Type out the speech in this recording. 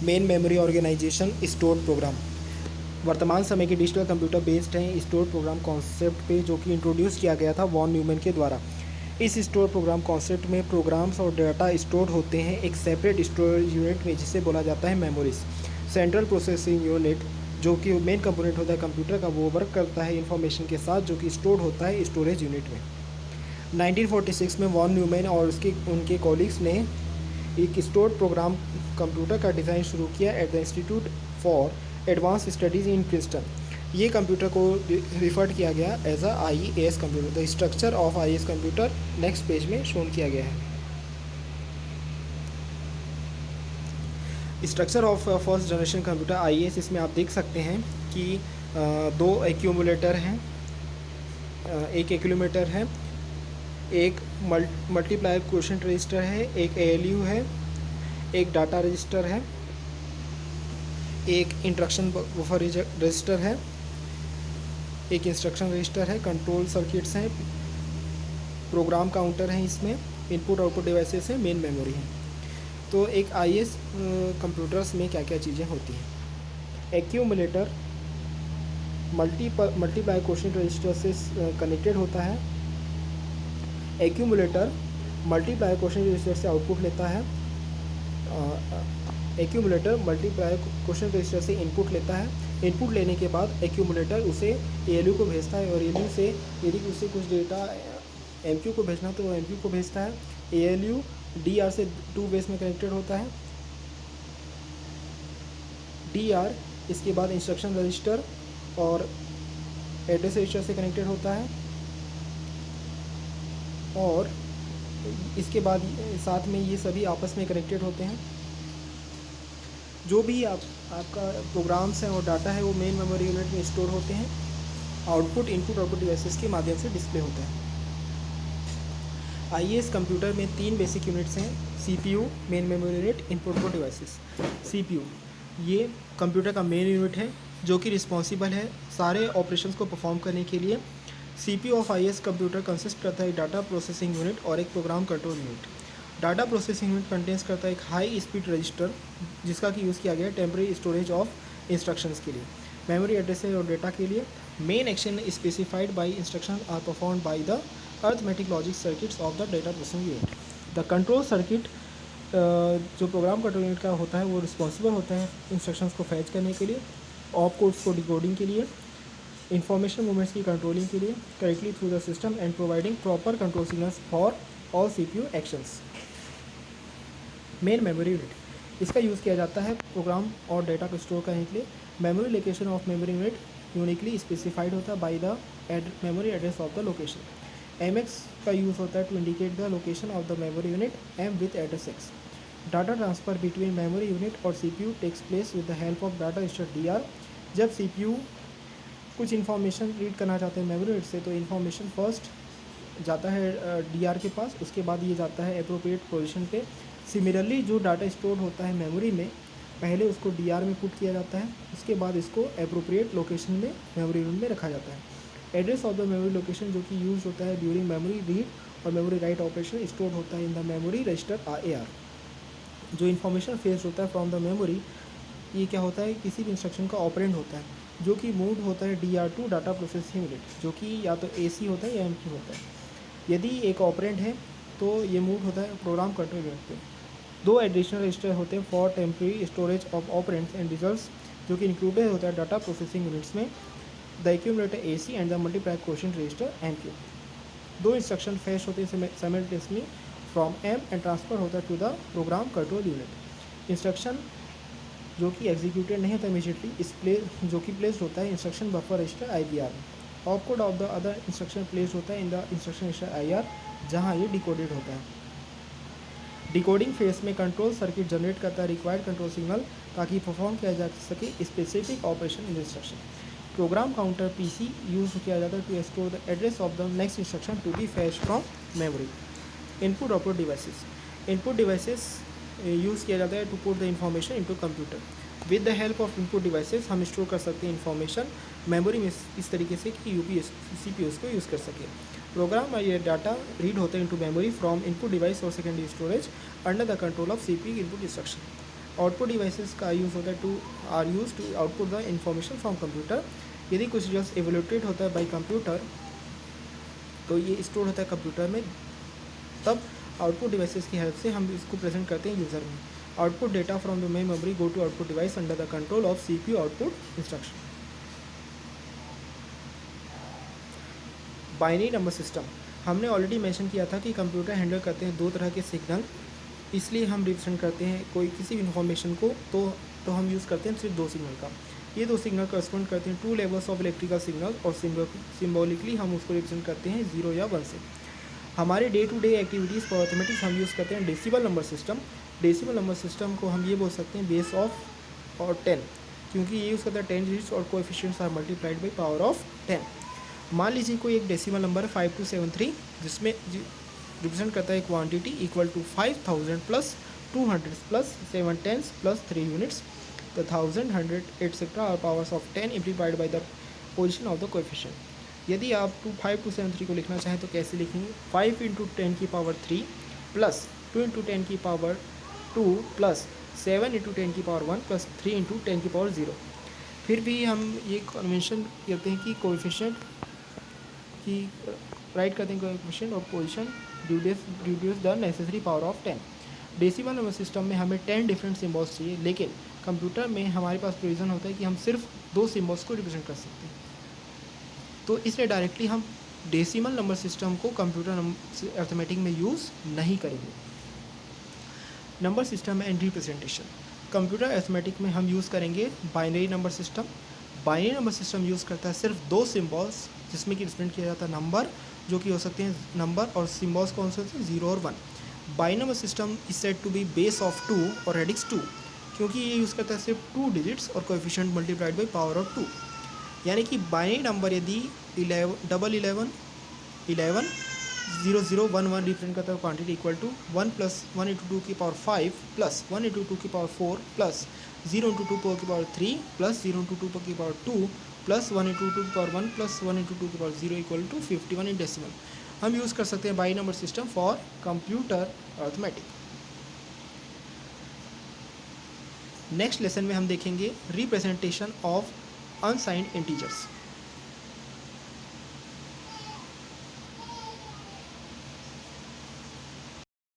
Main memory organisation stored program. वर्तमान समय के डिजिटल कंप्यूटर बेस्ड हैं स्टोर प्रोग्राम कॉन्सेप्ट पे, जो कि इंट्रोड्यूस किया गया था वॉन न्यूमैन के द्वारा। इस स्टोर प्रोग्राम कॉन्सेप्ट में प्रोग्राम्स और डाटा स्टोर होते हैं एक सेपरेट स्टोरेज यूनिट में, जिसे बोला जाता है मेमोरीज। सेंट्रल प्रोसेसिंग यूनिट जो कि मेन कंपोनेंट होता है कंप्यूटर का, वो वर्क करता है इंफॉर्मेशन के साथ जो कि स्टोर होता है स्टोरेज यूनिट में। 1946 में वॉन न्यूमैन और उनके कॉलीग्स ने एक स्टोर प्रोग्राम कंप्यूटर का डिज़ाइन शुरू किया at the institute for advance studies in Princeton. ये कंप्यूटर को रिफर्ड किया गया as a IES computer. The structure of IES computer next page में शोन किया गया है। Structure of first generation computer IES, इसमें आप देख सकते हैं कि दो एक्यूमुलेटर हैं, एक एक्यूमुलेटर है, एक मल्टीप्लायर क्वोशेंट रजिस्टर है, एक ALU है, एक डाटा रजिस्टर है, एक इंस्ट्रक्शन बफर रजिस्टर है, एक इंस्ट्रक्शन रजिस्टर है, कंट्रोल सर्किट्स हैं, प्रोग्राम काउंटर है, इसमें इनपुट आउटपुट डिवाइसेस हैं, मेन मेमोरी है। तो एक IES कंप्यूटर्स में क्या क्या चीज़ें होती हैं। एक्यूमुलेटर मल्टीप्लाई क्वोशेंट रजिस्टर से कनेक्टेड होता है। एक्यूमुलेटर मल्टीप्लाई क्वोशेंट रजिस्टर से आउटपुट लेता है। एक्यूमुलेटर मल्टीप्लाई क्वोशेंट रजिस्टर से इनपुट लेता है। इनपुट लेने के बाद एक्यूमुलेटर उसे ALU को भेजता है, और ALU से यदि उसे कुछ डेटा MQ को भेजना तो वो MQ को भेजता है। ALU DR से 2 बेस में कनेक्टेड होता है। DR इसके बाद इंस्ट्रक्शन रजिस्टर और एड्रेस रजिस्टर से कनेक्टेड होता है, और इसके बाद साथ में ये सभी आपस में कनेक्टेड होते हैं। जो भी आपका प्रोग्राम्स हैं और डाटा है वो मेन मेमोरी यूनिट में स्टोर होते हैं। आउटपुट इनपुट आउटपुट डिवाइसेस के माध्यम से डिस्प्ले होता है। IES कंप्यूटर में 3 बेसिक यूनिट्स हैं, CPU, main memory unit, input output devices. CPU ये कंप्यूटर का मेन यूनिट है जो कि रिस्पॉन्सिबल है सारे ऑपरेशंस को परफॉर्म करने के लिए। CPU of IES computer consist करता है एक डाटा प्रोसेसिंग यूनिट और एक programme control unit. Data processing unit contains करता है एक हाई स्पीड रजिस्टर जिसका कि यूज़ किया गया है टेम्परेरी स्टोरेज ऑफ इंस्ट्रक्शंस के लिए, मेमोरी एड्रेसेस और डेटा के लिए। Main action specified by instruction are performed by the arithmetic logic circuits of the data processing unit. The control circuit जो प्रोग्राम कंट्रोल यूनिट का होता है वो रिस्पॉन्सिबल होता है इंस्ट्रक्शंस को फैच करने के लिए, ऑप कोड्स को डिकोडिंग के लिए, इंफॉर्मेशन मूवमेंट्स की कंट्रोलिंग के लिए correctly through the system and providing proper control signals for all CPU actions. Main memory unit इसका यूज़ किया जाता है प्रोग्राम और डेटा को स्टोर करने के लिए। Memory location of memory unit uniquely specified होता है by the memory address of the location. MX का यूज़ होता है to indicate the location of the memory unit, M with address X। Data transfer between memory unit और CPU takes place with the help of data register DR। जब CPU कुछ information read करना चाहते हैं memory unit से तो information first जाता है DR के पास, उसके बाद ये जाता है अप्रोप्रिएट पोजीशन पे। सिमिलरली जो डाटा स्टोर होता है मेमोरी में पहले उसको DR में पुट किया जाता है, उसके बाद इसको अप्रोप्रिएट लोकेशन में मेमोरी यूनिट में रखा जाता है। Address of the memory location जो कि यूज होता है ड्यूरिंग मेमोरी रीड और मेमोरी राइट ऑपरेशन स्टोर होता है in the memory register AR। जो इन्फॉर्मेशन फेस होता है फ्रॉम द मेमोरी, ये क्या होता है किसी भी इंस्ट्रक्शन का ऑपरेंड होता है जो कि मूव होता है DR to data processing unit, जो कि या तो AC होता है या MQ होता है। यदि एक ऑपरेंड है तो ये मूव होता है प्रोग्राम कंट्रोल यूनिट पे। 2 एडिशनल रजिस्टर होते हैं for temporary storage of operands and results, जो कि इंक्लूडेड होता है डाटा प्रोसेसिंग यूनिट्स में, the accumulator AC and the multiply quotient register MQ। 2 instruction fetch होते हैं simultaneously from M and transfer होता है to the program control unit. Instruction जो कि एग्जीक्यूटेड नहीं होता इमीडिएटली जो कि प्लेस्ड होता है इंस्ट्रक्शन बफर रजिस्टर IBR में। Opcode of the other instruction placed होता है in the instruction register IR, जहाँ ये डिकोडेड होता है। डिकोडिंग फेस में कंट्रोल सर्किट जनरेट करता है रिक्वायर्ड कंट्रोल सिग्नल ताकि परफॉर्म किया जा सके specific operation in instruction. Program counter PC use किया जाता है to store the address of the next instruction to be fetch from memory. Input output devices use किया जाता है to put the information into computer. With the help of input devices हम store कर सकते हैं इंफॉर्मेशन मेमोरी में इस तरीके से कि CPUs को यूज़ कर सके। प्रोग्राम ये डाटा रीड होते हैं into memory from input device और secondary storage under the control of CPU input instruction. Output devices का यूज़ होता है to are use to output the information from computer. यदि कुछ जस्ट एवोल्यूटेड होता है बाई कंप्यूटर तो ये स्टोर होता है कंप्यूटर में, तब आउटपुट डिवाइसेस की हेल्प से हम इसको प्रेजेंट करते हैं यूज़र में। Output data from the main memory go to output device under the control of CPU output instruction. Binary number system, हमने ऑलरेडी मेंशन किया था कि कंप्यूटर हैंडल करते हैं दो तरह के सिग्नल, इसलिए हम रिप्रेजेंट करते हैं कोई किसी इन्फॉर्मेशन को तो हम यूज़ करते हैं सिर्फ दो सिग्नल का। ये दो सिग्नल करस्पॉन्ड करते हैं two levels of electrical signal और सिम्बॉलिकली हम उसको रिप्रेजेंट करते हैं 0 या 1 से। हमारे day to day activities for mathematics हम यूज़ करते हैं decimal number system. Decimal number system को हम ये बोल सकते हैं बेस ऑफ और 10, क्योंकि ये यूज़ करता है 10 डिजिट्स और coefficients are multiplied by power of 10। मान लीजिए कोई एक डेसिमल नंबर है 5273 जिसमें रिप्रेजेंट करता है quantity equal to 5000 plus 200 plus 7 tens plus 3 units, the 1000 100 etcetera are powers of 10 multiplied by the position of the coefficient. यदि आप 5273 को लिखना चाहें तो कैसे लिखेंगे? 5 इंटू 10 की पावर 3 प्लस 2 इंटू 10 की पावर 2 प्लस 7 इंटू 10 की पावर 1 प्लस 3 इंटू 10 की पावर 0। फिर भी हम ये कन्वेंशन करते हैं कि कोएफिशिएंट की राइट करते हैं कोएफिशिएंट और position reduce the necessary power of 10। Decimal number system में हमें 10 डिफरेंट सिम्बॉल्स चाहिए, लेकिन कंप्यूटर में हमारे पास प्रोविज़न होता है कि हम सिर्फ 2 सिम्बॉल्स को रिप्रेजेंट कर सकते हैं, तो इसलिए डायरेक्टली हम डेसिमल नंबर सिस्टम को कंप्यूटर अर्थमेटिक में यूज़ नहीं करेंगे। Number system and representation, computer arithmetic में हम यूज़ करेंगे binary number system. Binary number system use करता है सिर्फ 2 सिम्बॉल्स जिसमें कि रिप्रेजेंट किया जाता है नंबर, जो कि हो सकते हैं नंबर, और सिम्बॉल्स कौन से होते हैं 0 और 1। Binary number system is said to be base of 2 और रेडिक्स 2, क्योंकि ये यूज़ करता है सिर्फ 2 डिजिट्स और coefficient multiplied by power of 2। यानी कि बाइनरी नंबर यदि 11 0 0 1 1 रिप्रेजेंट करता है quantity equal to 1 plus 1 into 2 की पावर 5 प्लस 1 इंटू 2 की पावर 4 प्लस 0 इंटू 2 की पावर 3 प्लस 0 इंटू 2 की पावर 2 प्लस 1 इंटू 2 की पावर 1 प्लस 1 इंटू 2 की power 0 equal to 51 in decimal. हम यूज़ कर सकते हैं binary number system for computer arithmetic. Next lesson में हम देखेंगे रिप्रेजेंटेशन ऑफ अनसाइंड इंटीजर्स।